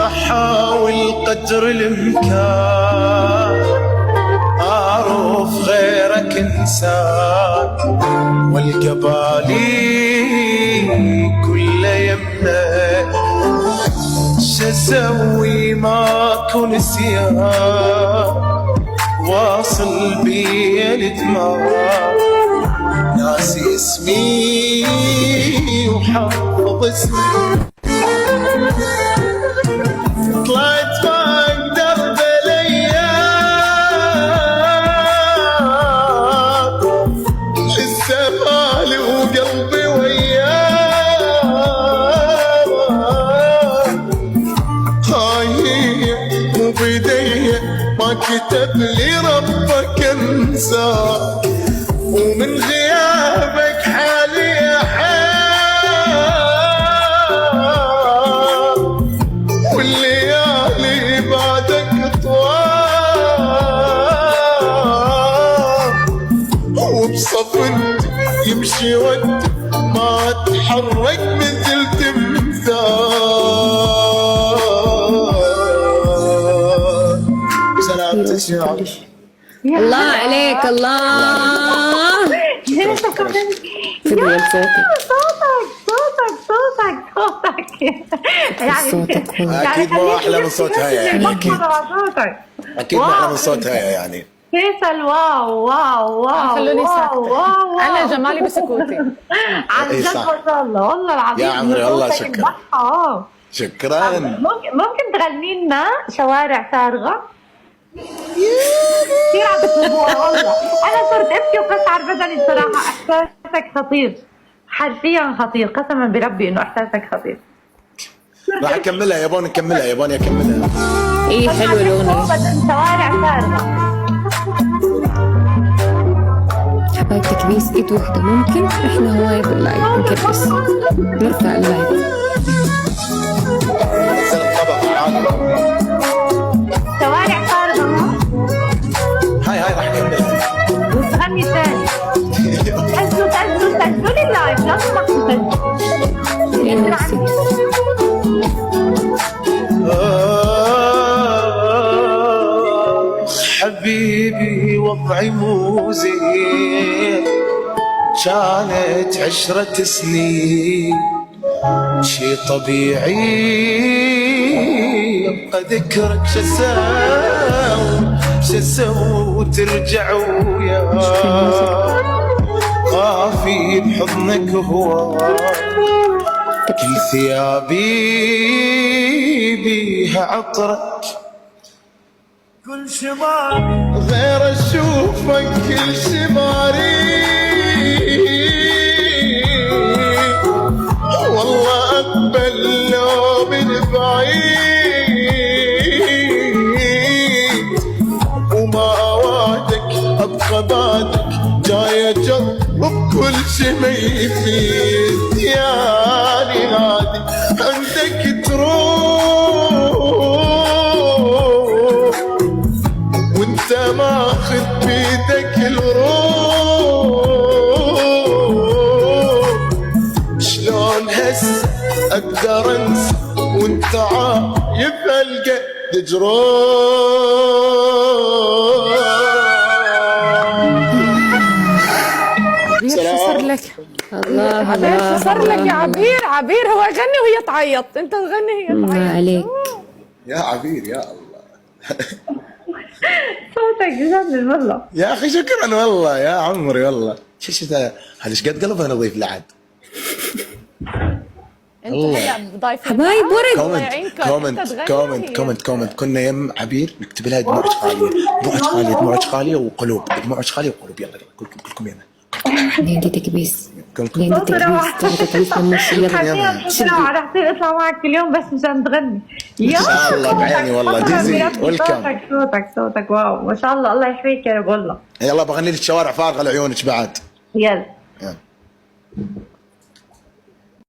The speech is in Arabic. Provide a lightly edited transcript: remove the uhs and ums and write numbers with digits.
أحاول قدر الإمكان أعرف غيرك إنسان، والقبالي كل يمه شسوي ماكو نسيان، واصل بي الدماغ ناسي اسمي وحافظ اسمي، طلعت ما اقدر بالايام، لسه بالي وقلبي وياه، هاي مو بيدي ما كتب لي ربك انساه، ومن غيابك حالي حال، والليالي بعدك طوال، وبصفنت يمشي ود ما اتحرك مثل تمثال. سلامتك يا عم. الله عليك الله. فدوى صوتك يعني اكيد مو احلى من صوت هيا يعني، اكيد اكيد مو احلى من صوت هيا يعني. فيصل واو واو واو خلوني ساكتة. واو انا جمالي بسكوتي عن جد ما شاء الله والله العظيم يا عمري والله شكرا شكرا. ممكن تغني لنا شوارع فارغة؟ كثير عم بتطلبوها والله، انا صرت ابكي وقشعر بدني بصراحة، احساسك خطير حرفيا خطير، قسما بربي انه احساسك خطير. راح اكملها يابون، نكملها يابون اكملها. ايه حلوه الاغنيه. شوارع فارغة. حبايب تكبيس ايد وحده ممكن؟ احنا هواي باللايف نكبس نرفع اللايف. نزل الطبق عادي. شوارع فارغة هاي راح اكملها. وتغني ثاني. سجلوا لي اللايف لو سمحتوا حبيبي وضعي مو زين، كانت 10 سنين شي طبيعي، ابقى ذكرك شسوي وترجع وياك، خافي بحضنك هواك، كل ثيابي بيها عطرك، كل شمال غير اشوفك كل شماري، والله اقبل لو من بعيد، وما اوعدك ابقى بعدك جاي اجرب كل شي ما يفيد، ياني هادي عندك تروح وانت ماخذ بيدك الروح، شلون هسه اقدر انسى وانت عايب هالقد جروح. شو صار لك؟ الله عبير شو صار لك يا عبير؟ عبير هو غني وهي تعيط، انت تغني هي تعيط. ما عليك يا عبير يا الله. صوتك جنن والله يا اخي شكرا والله يا عمري والله. شو هذا ايش قد قلبها نظيف لعد. انت هلا ضايفين حبايب ورد. كومنت كنا يم عبير نكتب لها دموعك خاليه، دموعك خاليه وقلوب، دموعك خاليه وقلوب. يلا كلكم يلا. نادي تكبيس كلكم نادي تكبيس راح اطلع معك كل يوم بس مشان تغني. ان شاء الله بعيني والله. ديزي ويلكم. صوتك واو ما شاء الله، الله يحميك يا رب والله. يلا بغني لك شوارع فارغه لعيونك بعد. يلا